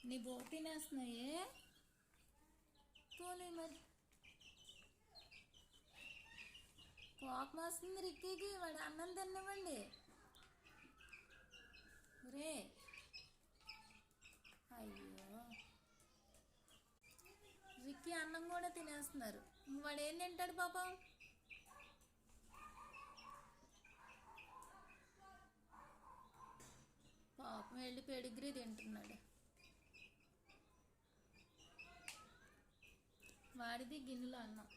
నీ బోట్ తినేస్తున్నాయే పోనీ మరి. కోపం వస్తుంది రిక్కీకి, వాడు అన్నం తిన్నవ్వండి రే. అయ్యో రిక్కీ అన్నం కూడా తినేస్తున్నారు, వాడు ఏం తింటాడు పాపం. పాపం వెళ్ళి పెడిగ్రీ తింటున్నాడు. వాడిది గిన్నెలో అన్నం.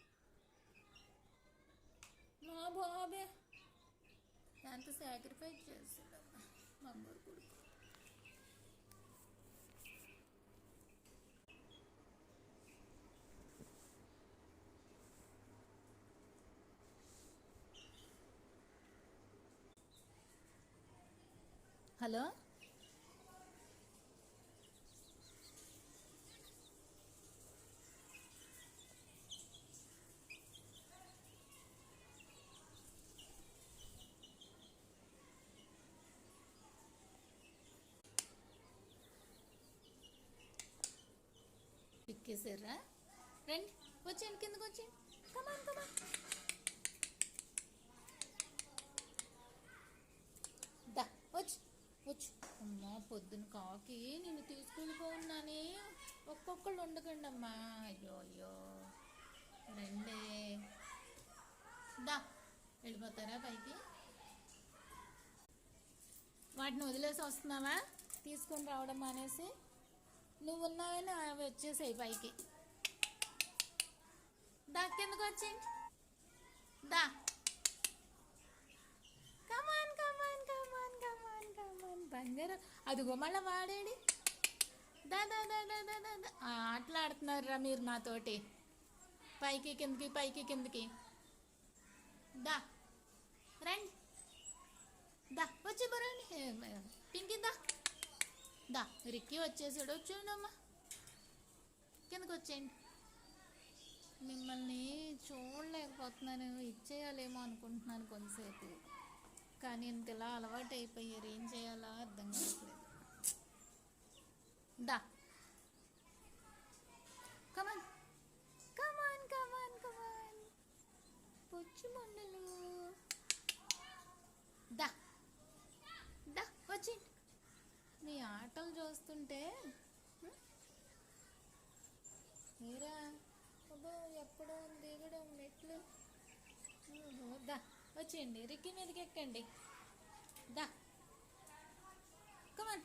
మా బాబే ఎంత సాక్రిఫైస్ చేస్తాడమ్మా మమ్మూరు కొడుకు. హలో ఎక్కేసారా, రండి వచ్చేయండి కిందకు వచ్చేయండి. కమాన్ కమాన్ దా వచ్చి వచ్చు. అమ్మా పొద్దున కాకి నేను తీసుకెళ్ళిపోన్నానే, ఒక్కొక్కళ్ళు ఉండకండి అమ్మా. అయ్యో అయ్యో రండి, దా వెళ్ళిపోతారా పైకి. వాటిని వదిలేసి వస్తున్నావా, తీసుకొని రావడం అనేసి. నువ్వు ఉన్నావని అవి వచ్చేసాయి పైకి. దా కిందకు వచ్చేయండి, దా కమాన్ కమాన్ కమాన్ కమాన్ కమాన్ బంగారం. అదిగో మళ్ళీ వాడేడి. దా దా దా దా దా దా దా. ఆటలాడుతున్నారా మీరు నాతోటి, పైకి కిందకి పైకి కిందకి. దా రండి, దా వచ్చి బరండి పింకి, దా దా. రిక్కీ వచ్చేసాడు, వచ్చేయండమ్మా కిందకి వచ్చేయండి. మిమ్మల్ని చూడలేకపోతున్నాను, ఇచ్చేయాలేమో అనుకుంటున్నాను కొంతసేపు, కానీ ఇంత ఇలా అలవాటు అయిపోయారు, ఏం చేయాలో అర్థం కావట్లేదు. దా కమాన్ కమాన్ కమాన్ కమాన్ పొచ్చు మొన్నలు. దా దా వచ్చి. మీ ఆటలు చూస్తుంటే మీరా అబ్బో ఎక్కడో దిగడం మెట్లు. దా వచ్చేయండి, రిక్కీ మీదకి ఎక్కండి, దా కమాన్.